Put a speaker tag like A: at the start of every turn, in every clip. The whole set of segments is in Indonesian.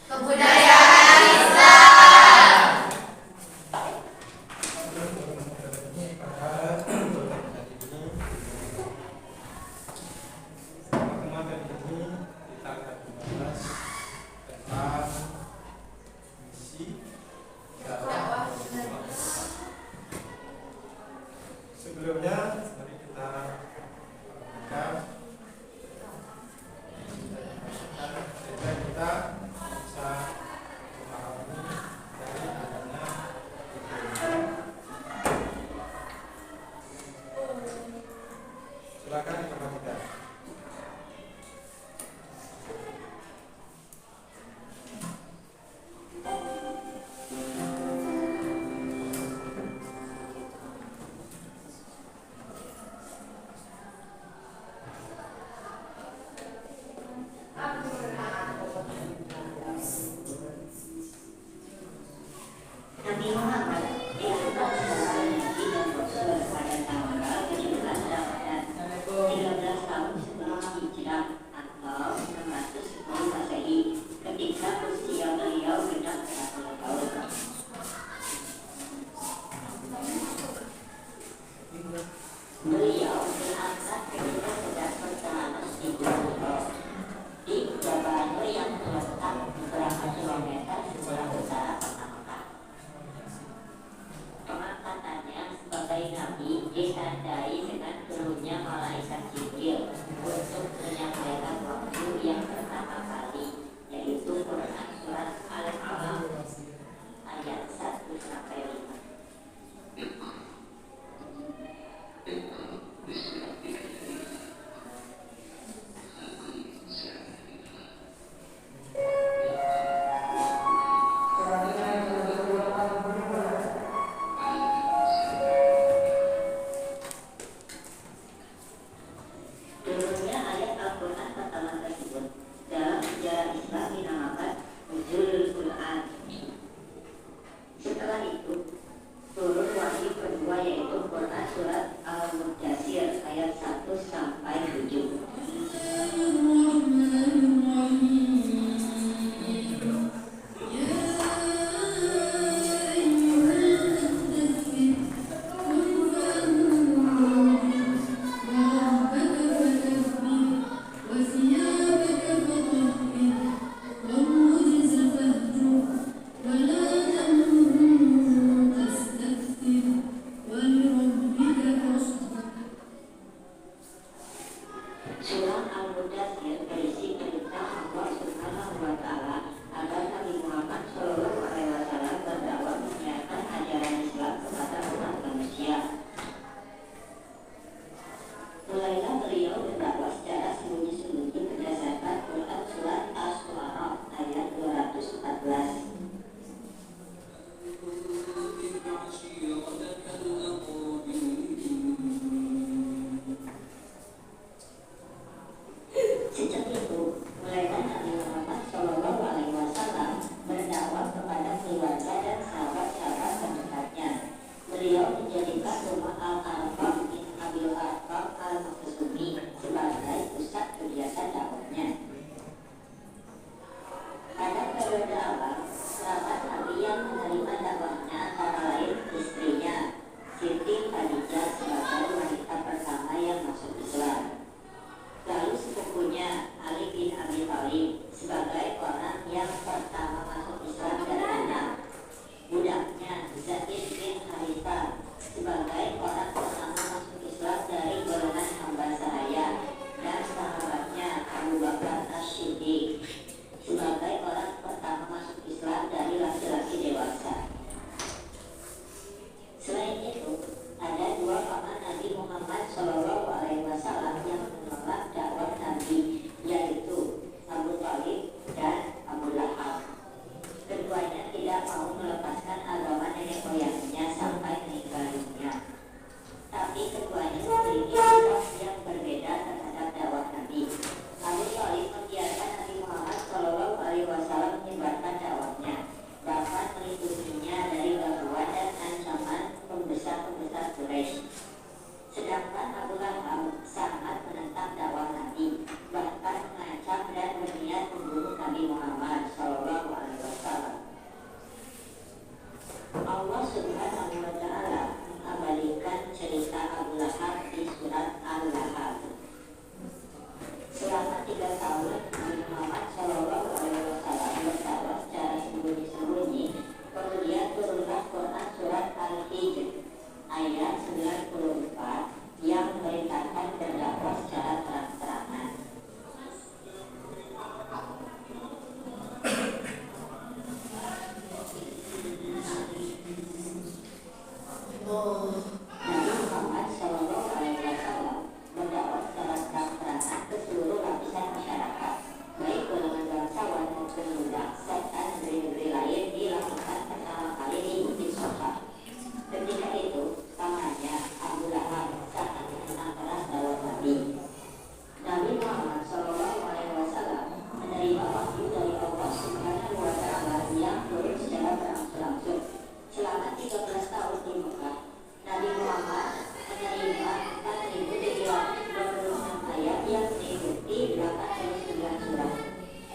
A: Kebudayaan Islam.
B: Teman-teman dari ini kita akan membahas tentang misi dakwah. Sebelumnya mari kita perhatikan sehingga kita bisa memahami dari adanya itu. Silakan diperhatikan.
C: Nabi Muhammad diangkat sebagai nabi dan rasul pada tanggal 17 Ramadan 13 tahun sebelum Hijrah atau 610 Masehi ketika usia beliau genap 30 tahun. Beliau diangkat ketika sedang berkelana di Gunung Hira, di Jabal Nur yang terletak beberapa kilometer sebelah utara kota Mekah. Pengangkatannya sebagai nabi ditandai dengan turunnya malaikat Jibril untuk menyampaikan wahyu yang pertama kali, yaitu Quran surat Al-Alaq ayat 1 sampai 5. Turunnya ayat Al-Quran pertama tersebut dalam sejarah Islam dinamakan Nuzulul Quran. Setelah itu turun wahyu kedua yaitu Quran surat Al-Mudaththir ayat 1 sampai 7. Surah Al-Mudaththir berisi perintah Allah Subhanahu wa Ta'ala agar Nabi Muhammad Shallallahu Alaihi Wasallam berdakwah menyiarkan ajaran Islam kepada umat manusia. Mulailah beliau berdakwah secara sembunyi-sembunyi berdasarkan Muhammad Shallallahu Alaihi Wasallam. Allah Subhanahu Wa Taala mengabadikan cerita Abu Lahab di surat Al-Lahab. Selama 3 tahun Nabi Muhammad Shallallahu Alaihi Wasallam berdakwah secara sembunyi-sembunyi. Kemudian turunlah Quran surat Al-Hijr ayat 94 yang memerintahkan berdakwah secara terang-terangan. Nabi Muhammad Shallallahu Alaihi Wasallam berdakwah secara terang-terangan ke seluruh lapisan masyarakat, baik golongan bangsawan maupun budak, serta negeri-negeri lain dilakukan pertama kali di Bukit Safa. Ketika itu, pamannya Abu Lahab sangat menentang keras dakwah Nabi. Nabi Muhammad Shallallahu Alaihi Wasallam menerima wahyu dari Allah Subhanahu Wa Taala yang turun secara berangsur-angsur. Selama 13 tahun di Mekah, Nabi Muhammad menerima 4.326 ayat yang mengikuti 89 surat.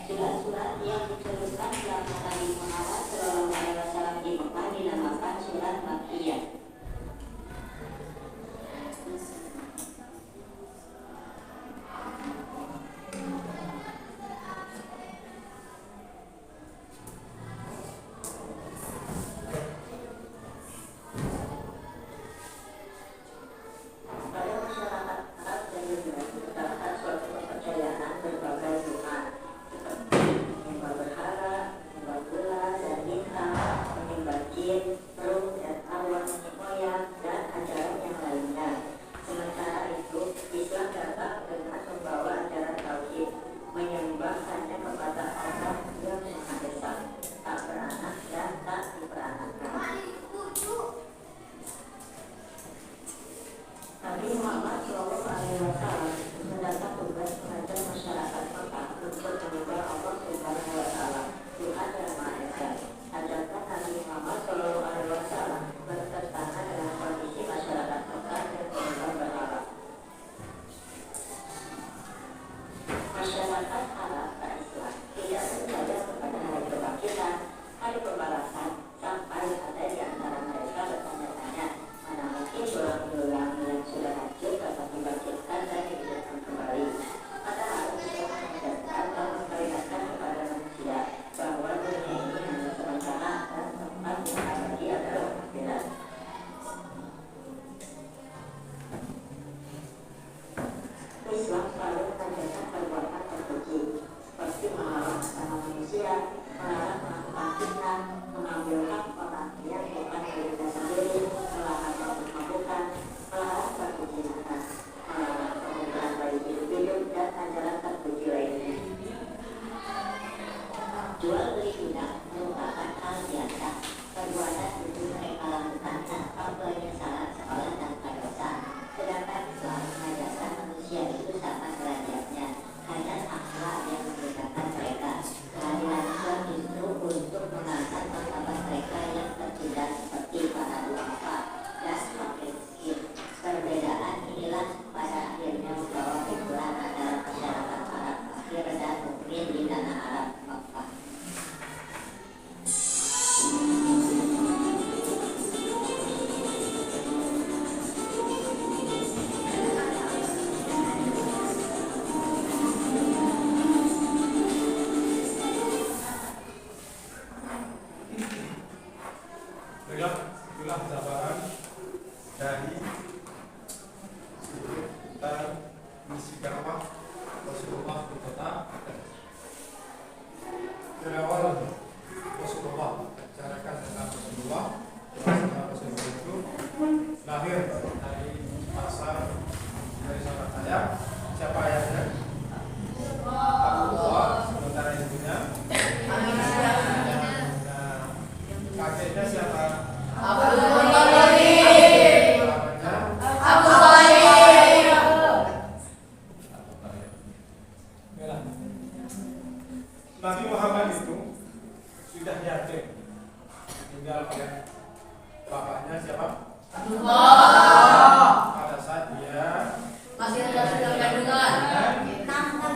C: Surat-surat yang diturunkan selama Nabi Muhammad Shallallahu Alaihi Wasallam di Mekah dinamakan surat Makkiyah. Pada masyarakat Arab dan Yunani terdapat suatu kepercayaan berbagai Tuhan, seperti menyembah berhala, menyembah bulan dan bintang, menyembah jin, ruh dan arwah nenek moyang, dan ajaran yang lainnya. Sementara itu, Islam datang dengan membawa ajaran tauhid, menyembah hanya kepada Allah yang Maha Esa, tak beranak dan tak diperanakan. Nabi Muhammad Shallallahu Alaihi Wasallam mendapat tugas mengajar masyarakat Mekah untuk menyembah Allah Subhanahu Wa Taala, Tuhan yang Maha Esa. Ajarkan Nabi Muhammad Shallallahu Alaihi Wasallam bertentangan dengan kondisi masyarakat Mekah dan menyembah berhala. Masyarakat Arab dan Islam tidak beribadah kepada hari kebangkitan, hari pembalasan, sampai ada di antara mereka bertanya-tanya, mana mungkin tulang-tulang yang sudah hancur dapat dibangkitkan dan dihidupkan kembali. Padahal Islam mengajarkan dan memperingatkan kepada manusia bahwa dunia ini hanya sementara dan tempat yang abadi adalah akhirat. Islam selalu mengajarkan perbuatan terpuji, seperti melarang sama manusia, melarang melakukan fitnah, mengambil hak orang yang bukan miliknya sendiri, melarang mabuk-mabukan, melarang perzinaan, melarang penggunaan bayi hidup-hidup dan ajaran terpuji lainnya. Jual beli budak merupakan hal biasa. Perbuatan itu mereka lakukan tanpa penyesalan sekolah tanpa dosa. Sedangkan Islam mengajarkan manusia itu sama derajatnya, hanya akhlak yang membedakan mereka. Kehadiran Islam justru untuk mengangkat martabat mereka yang tertindas seperti para duafa dan fakir miskin. Perbedaan inilah pada akhirnya membawa pukulan antara masyarakat Arab kafir dan mukmin di tanah Arab Mekah.
B: Baiklah, itulah jawaban dari seputar misi dakwah Rasulullah di kota. Berawal Rasulullah, bicarakan tentang Rasulullah. Rasulullah itu lahir dari asal dari sahabat ayah. Siapa ayahnya? Abdullah, sementara ibunya kakeknya siapa?
A: Abdul Muthalib. Abu Thalib.
B: Nabi Muhammad itu sudah yatim, tinggal oleh bapaknya siapa?
A: Abdullah.
B: Pada saat dia
A: Masih ada sedang kandungan. 6 tahun.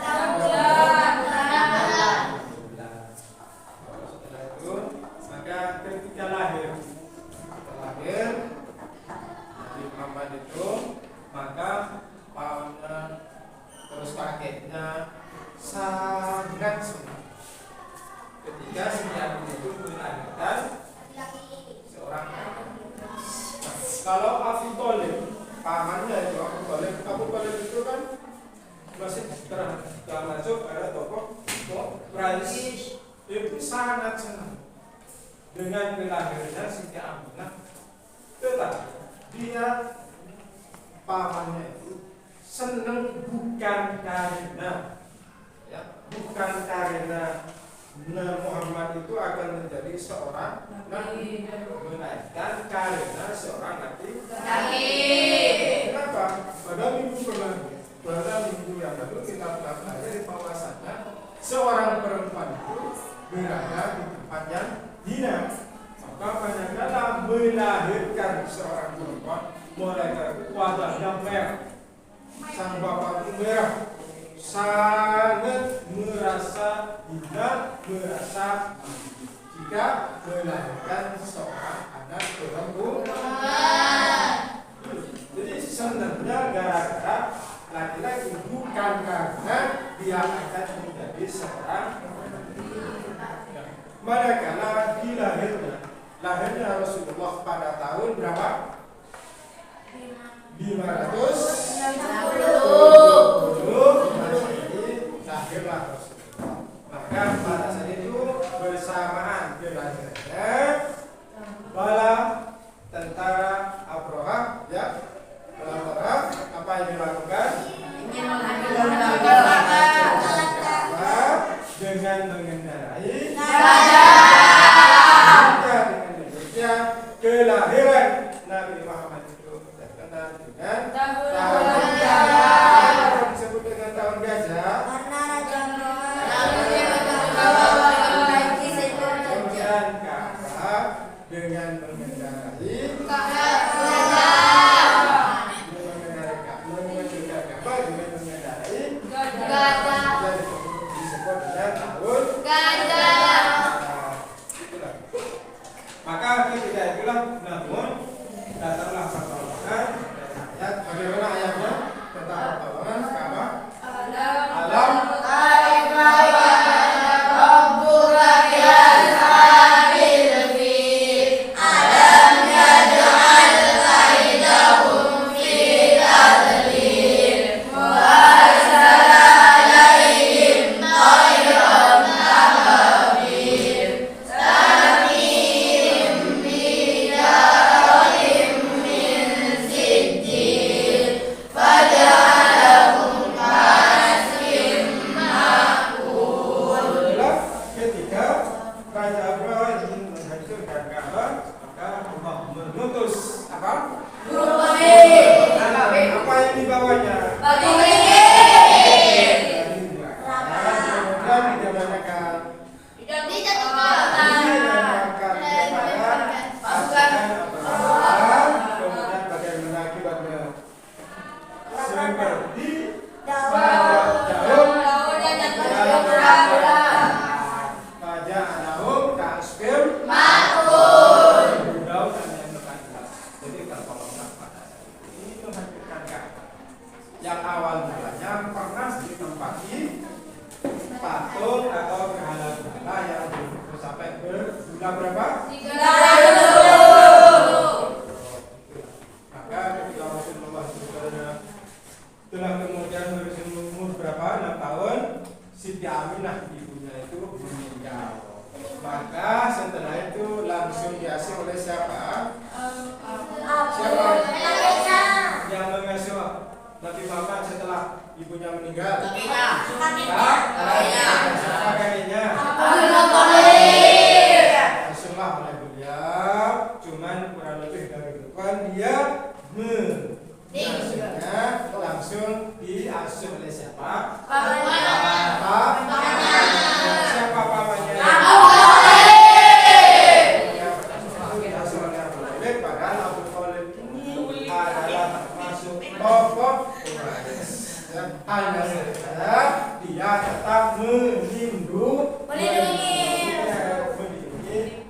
B: sangat senang ketika Siti Aminah itu melahirkan seorang anak. Kalau Abu Thalib, pamannya itu Abu Thalib itu kan masih termasuk ada tokoh Quraisy, itu sangat senang dengan kelahirannya Siti Aminah. Tetapi dia pamannya itu senang bukan karena Muhammad itu akan menjadi seorang nabi, melainkan karena seorang nabi. Kenapa? Pada minggu yang lalu kita telah belajar bahwasannya seorang perempuan itu berada di tempat yang hina. Maka manakala melahirkan seorang perempuan, mereka wajahnya merah, sang bapak itu merah, sangat merasa hina, merasa jika melahirkan seorang anak perempuan. Jadi sebenarnya gara-gara laki-laki, bukan karena dia akan menjadi seorang. Manakala lahirnya Rasulullah pada tahun berapa? 560. Lahirlah Rasulullah. Maka pada saat itu bersamaan kelahirannya bala tentara Abraha, ya, apa yang dilakukan? Dengan mengendarai kelahiran Nabi Muhammad itu terkenal dengan tahun gajah. Disebut dengan tahun gajah kemudian Ka'bah dengan mengendarai maka ketika itulah namun datanglah pertolongan dari ayat. Bagaimana ayatnya tentang pertolongan Ka'bah? Alam yang awal mulanya pernah ditempati patung atau berhala-berhala yang sampai berjumlah berapa? 300. Maka ketika Rasulullah telah kemudian berumur berapa? 6 tahun, Siti Aminah ibunya itu meninggal. Maka setelah itu langsung diasuh oleh siapa? Siapa? Yang mengasuh Nabi Muhammad setelah ibunya meninggal. Siapa kakeknya? Langsunglah oleh beliau. Cuman kurang lebih dari depan dia mengasuhnya langsung diasuh oleh siapa? Siapa pamannya? Diasuh oleh Abu Thalib. Padahal Abu Thalib ini adalah termasuk tokoh hanya saja dia tetap melindungi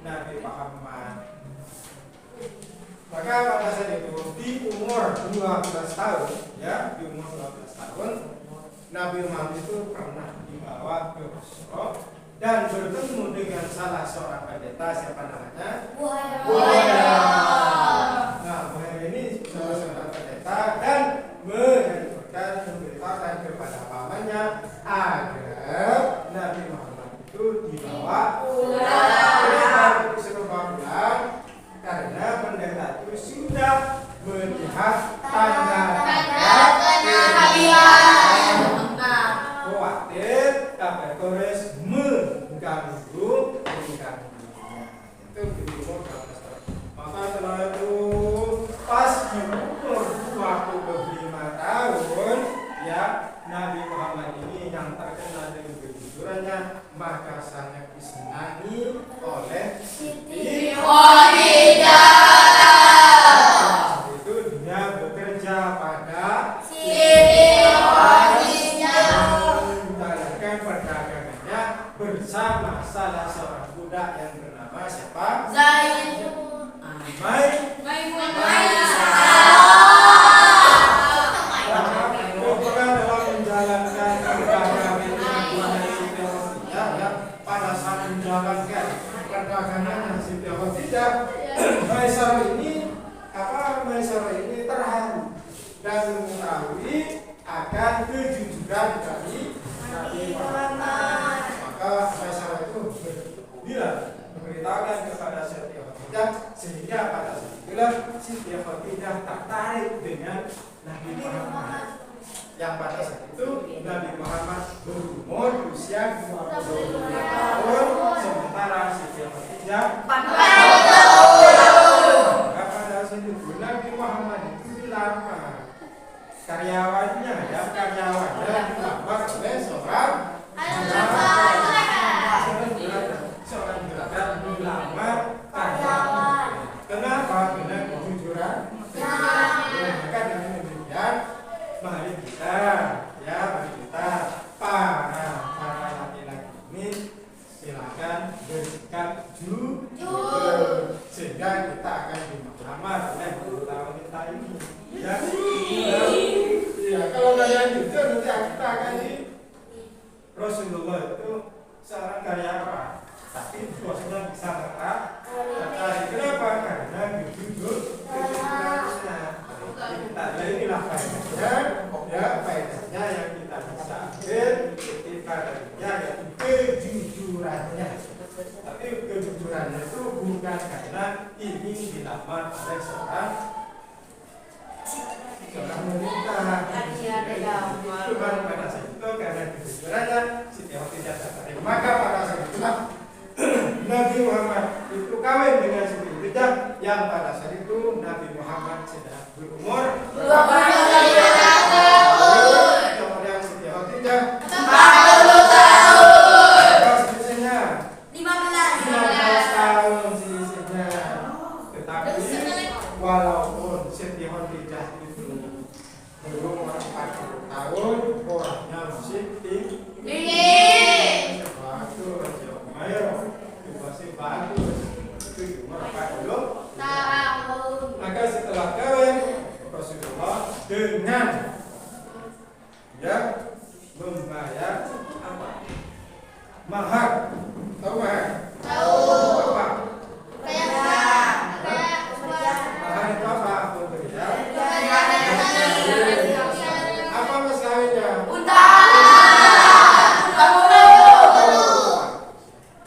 B: Nabi Muhammad. Maka pada saat itu di umur 12 tahun, ya, di umur 12 tahun Nabi Muhammad itu pernah dibawa dibawa ke Rasulullah dan bertemu dengan salah seorang pendeta, siapa namanya? Buaya. Nah, Buaya ini salah seorang pendeta dan memberitakan kepada pamannya agar Nabi Muhammad itu dibawa pulang. Disuruh pulang karena pendeta itu sudah melihat tanda-tanda kenabian. Khawatir kabar Quraisy mengganggu pernikahannya. Itu diumur maka setelah itu pas di umur 25 tahun ya, Nabi Muhammad ini yang terkenal dengan kejujurannya maka sangat disenangi oleh Siti Khadijah. Itu dia bekerja pada Siti Khadijah, menjalankan perdagangannya bersama salah seorang budak yang bernama siapa? Zaid. Maisarah ini terharu dan mengetahui akan kejujuran dari Nabi Muhammad. Maka Maisarah itu memberitahukan kepada Siti Khadijah, sehingga pada saat itulah Siti Khadijah tertarik dengan Nabi Muhammad. Yang pada saat itu Nabi Muhammad berumur usia 20 tahun, sementara Siti Khadijah 40 tahun. Nabi Muhammad itu dilamar karyawannya dilamar oleh seorang juragan dilamar karyawan. Kenapa? Karena kejujuran. Maka dengan demikian mari kita para laki-laki ini silakan bersikap jujur sehingga kita akan dilamar oleh wanita ini. Ya, kalau kalian jujur nanti kita akan di Rasulullah itu seorang karyawan, tapi bosnya bisa tertarik. Kenapa? Karena jujur kejujurannya. Inilah faedahnya, faedahnya yang kita bisa ambil ketika yaitu kejujurannya. Tapi kejujurannya itu bukan karena ingin dilamar oleh seorang wanita. Cuma pada saat itu karena kejujurannya Siti Khadijah tertarik. Maka pada saat itulah Nabi Muhammad itu kawin dengan Siti Khadijah, yang pada saat itu Nabi Muhammad sedang berumur 25 tahun. Kemudian Siti Khadijah 40 tahun. Selisihnya 15 tahun selisihnya. Tetapi walaupun Siti Khadijah itu berumur 40 tahun, orangnya masih tinggi. Masih bagus. Itu umur 40 tahun. Maka setelah kawin Rasulullah dengan membayar apa? Mahar. Tahu mahar? Tahu. Apa? Mahar itu apa? Pemberian. Apa mas kawinnya? Unta.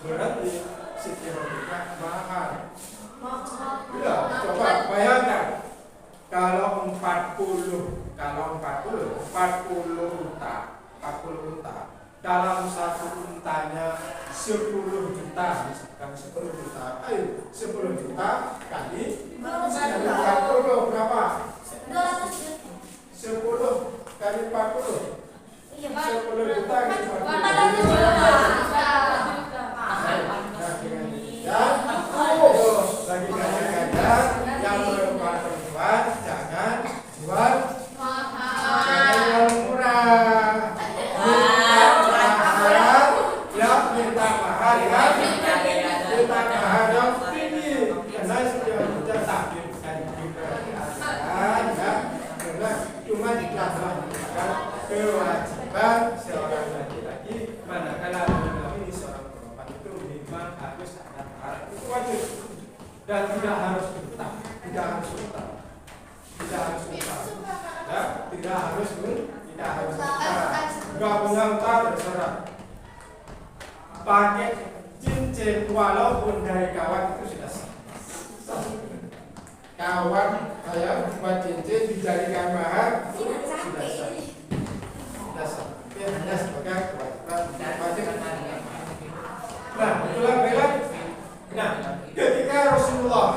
B: Berarti Siti Khadijah mahar. Ya, coba bayangkan kalau 40 unta dalam satu untanya 10 juta, misalkan 10 juta, ayo 10 juta kali 40 berapa? 10 kali 40 10 juta kali 40 bagi gajah-gajah yang perempuan jangan jual murah. Minta mahal yang tinggi karena sudah takdir cuma dikatakan kewajiban seorang laki-laki dan tidak harus utang, tidak harus utang, tidak harus utang, ya, tidak harus utang, nggak punya utang terserah. Pakai cincin walaupun dari kawan itu sudah sah. Kawan saya buat cincin dijadikan mahar sudah sah. Sudah sah. Tapi hanya sebagai kewajiban wajib. Nah, itulah bela. Nah, ketika Rasulullah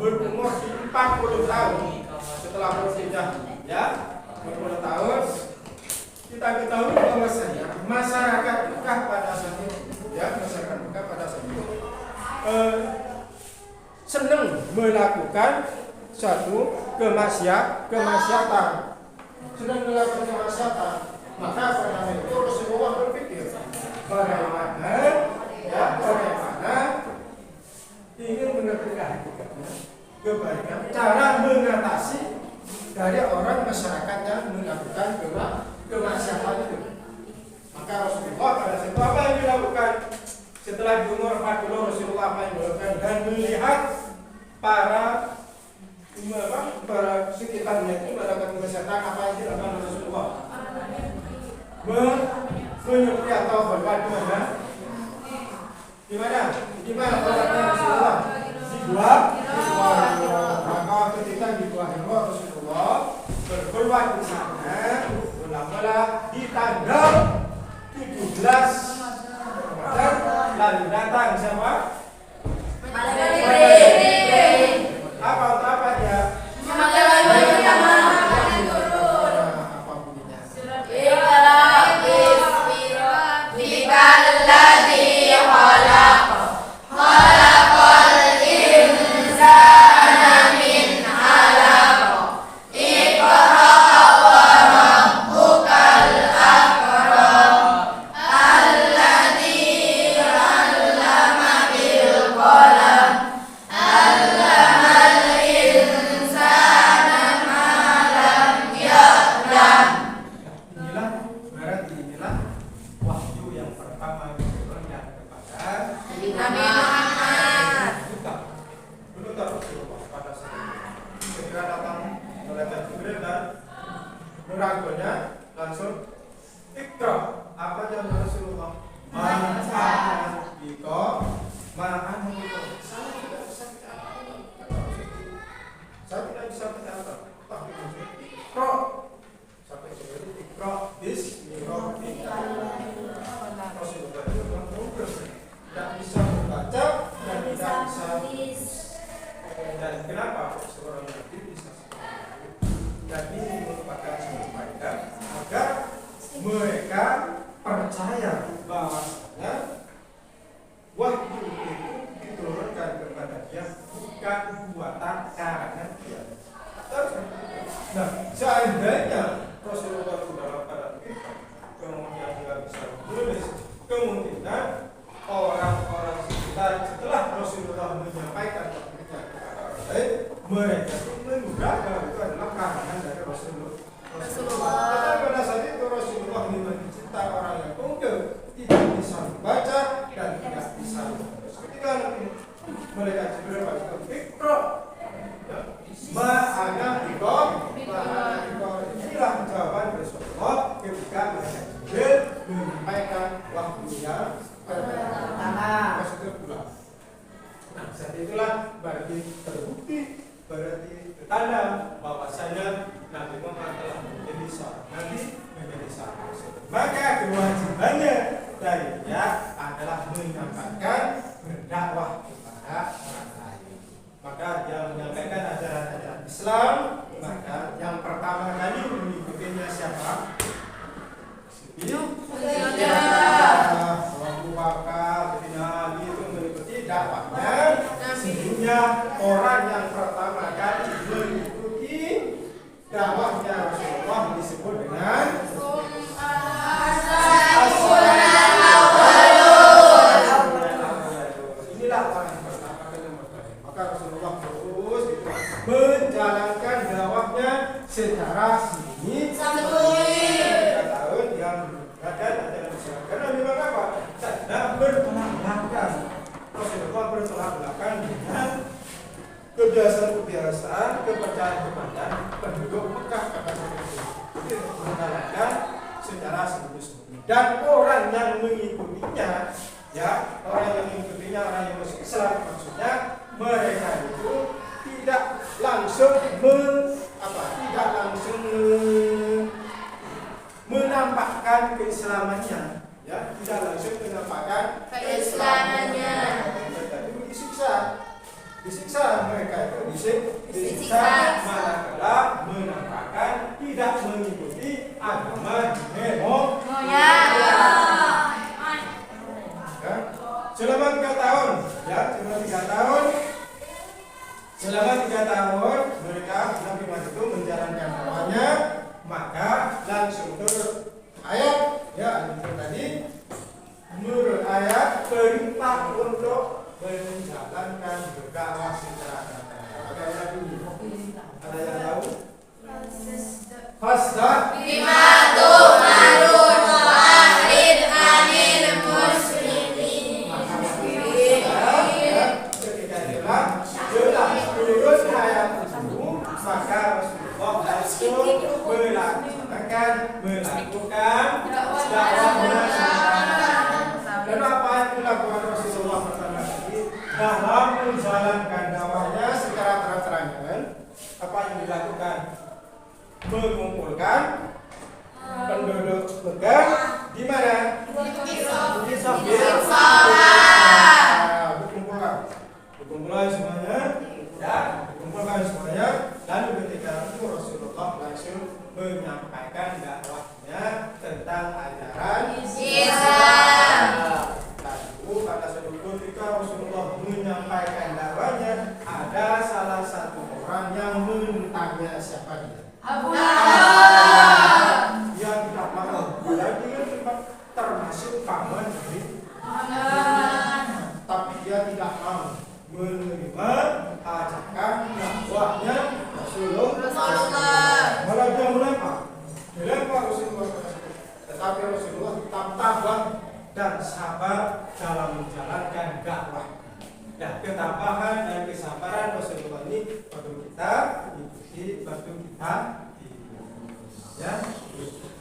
B: berumur 40 tahun setelah berhijrah, ya, 40 tahun, kita ketahui bahwasanya masyarakat Mekah pada saat itu, ya, masyarakat Mekah pada saat itu senang melakukan satu kemaksiatan, sedang melakukan kemaksiatan. Maka pada itu Rasulullah berpikir bagaimana ingin menegakkan kebaikan, cara mengatasi dari orang masyarakat yang melakukan kemaksiatan itu. Maka Rasulullah pada saat itu apa yang dilakukan? Setelah di umur 40 Rasulullah apa yang dilakukan? Dan melihat para sekitarnya itu melakukan kemaksiatan, apa yang dilakukan Rasulullah? Menyukai atau berbuat gimana berbuatnya Rasulullah? Dibuat. Maka ketika dibuat Rasulullah berbuat di sana, mula-mula di tanggal 17 Ramadan, lalu datang siapa? Apa dia? kebiasaan-kebiasaan, kepercayaan penduduk Mekah kata seperti itu mengalahkan secara sembunyi-sembunyi. Dan orang yang mengikutinya, ya orang yang mengikutinya, orang yang masuk Islam maksudnya mereka itu tidak langsung menampakkan keislamannya, ya tidak langsung menampakkan
A: Keislamannya.
B: Tetapi disiksa mereka itu disiksa manakala menampakkan tidak mengikuti agama
A: Moya.
B: selama 3 tahun, ya selama 3 tahun mereka Nabi Muhammad itu menjalankan dakwahnya, maka langsung turun ayat, ya itu tadi menurut ayat perintah untuk menjalankan dakwah secara nyata. Apakah ada dulu? Ada yang tahu? Fasda
A: Bima tu'marun wa'rid 'anil musyrikin.
B: ketika jelas turun ayat itu, maka Rasulullah langsung melakukan dakwahnya. Dan apa yang dilakukan Rasulullah pertama kali dalam menjalankan dakwahnya secara terang-terangan? Apa yang dilakukan? Mengumpulkan penduduk Mekah di mana? Di Dikumpulkan semuanya, ya, dikumpulkan semuanya. Lalu ketika itu Rasulullah langsung menyampaikan dakwahnya tentang ajaran
A: Islam.
B: Lalu kata sedukun ketika Rasulullah menyampaikan dakwahnya, ada salah satu orang yang menentangnya. Siapa dia?
A: Abu
B: Dia tidak mau. Padahal dia termasuk paman dari, tapi dia tidak mau menerima ajakan dakwahnya Rasulullah. Malah dia dilempar Rasulullah. Tetapi Rasulullah tetap tabah dan sabar dalam menjalankan dakwah. Nah, ketabahan dan kesabaran Rasulullah ini perlu kita ikuti, perlu kita ya.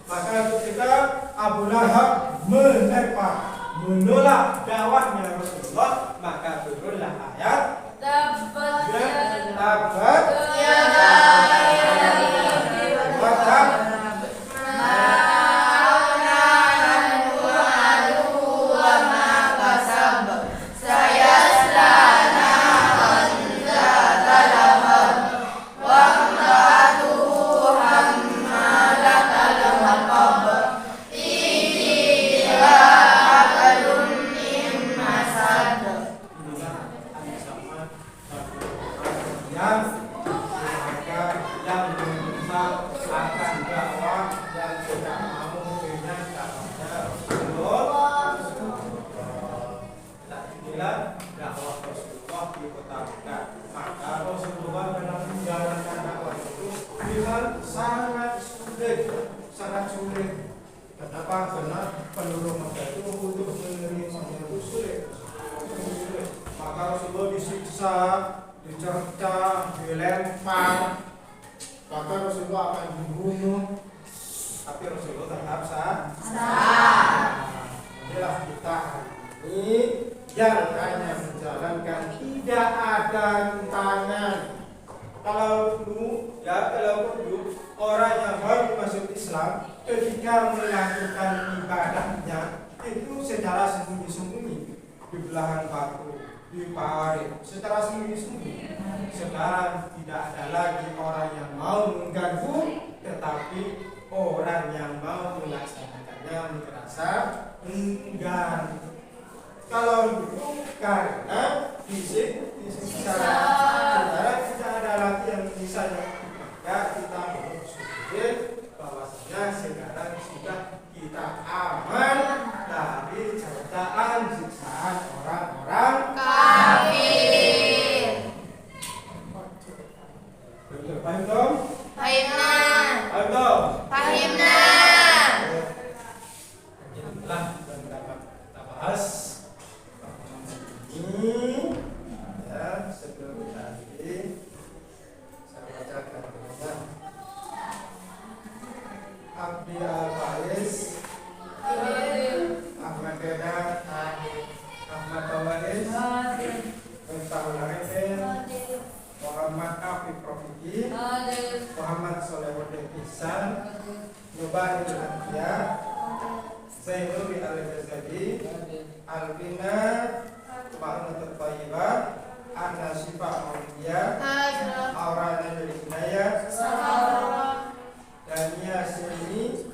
B: Maka ketika Abu Lahab menolak dakwahnya Rasulullah, maka turunlah ayat
A: Tabat dakwah Rasulullah di kota Mekah. Maka Rasulullah dalam menjalankan dakwah itu dengan sangat sulit. Kenapa? Karena penduduk Mekah itu untuk menerimanya itu sulit. Maka Rasulullah disiksa, dicerca, dilempar, bahkan Rasulullah akan dibunuh. Tapi Rasulullah tetap sabar. Inilah kita ini yang hanya menjalankan, tidak ada rintangan. Kalau dulu orang yang baru masuk Islam ketika melakukan ibadahnya itu secara sembunyi-sembunyi di belahan batu, di parit, secara sembunyi-sembunyi. Sekarang tidak ada lagi orang yang mau mengganggu, tetapi orang yang mau melaksanakannya merasa enggan. Kalau dulu karena fisik secara tidak ada lagi yang misalnya, maka kita bersyukur bahwasanya sekarang sudah kita aman dari cercaan siksaan orang-orang kafir.
B: Betul, paham dong?
A: Fahimna.
B: Paham dong?
A: Fahimna.
B: Inilah yang dapat kita bahas ini ya sebelum
A: Arifin, Muhammad Afif Profiki, Muhammad Solehuddin Ihsan, Nubail Antia, Zainul Al-Ghazali, Alvina Ma'unatul Thayyibah, Anna Syifa Maulidiyah, Aurana Hinayat, Dania Sini,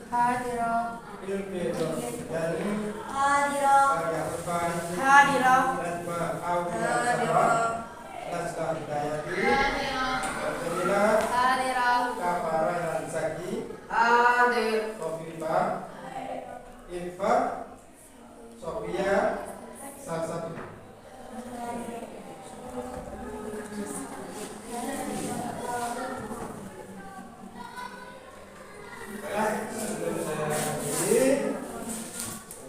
A: Ilmi Dani, Arya Urban, Najma Aulia Sarah, Nazla Hidayati, Jamila, Kafara Lansaki, Sofiba, Irfa, Sofia, Sarsatu. Baiklah, sebelum saya akhiri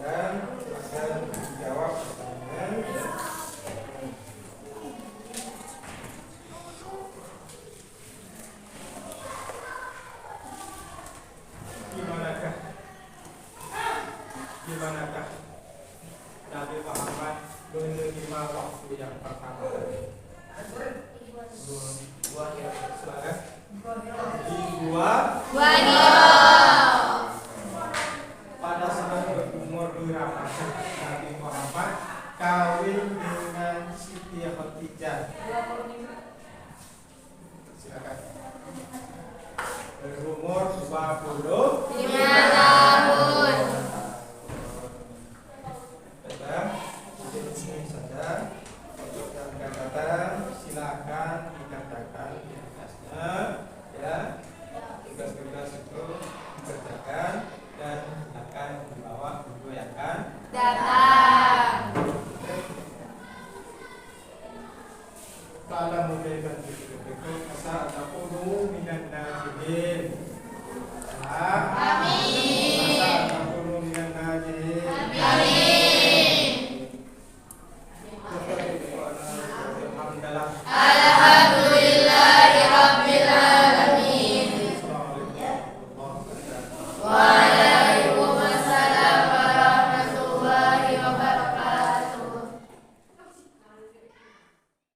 A: dan akan menjawab pertanyaan. Gimanakah Nabi Muhammad menerima waktu yang pertama? Silakan. Pada saat berumur berapa Nabi Muhammad kawin dengan Siti Khadijah? Silakan. Berumur 25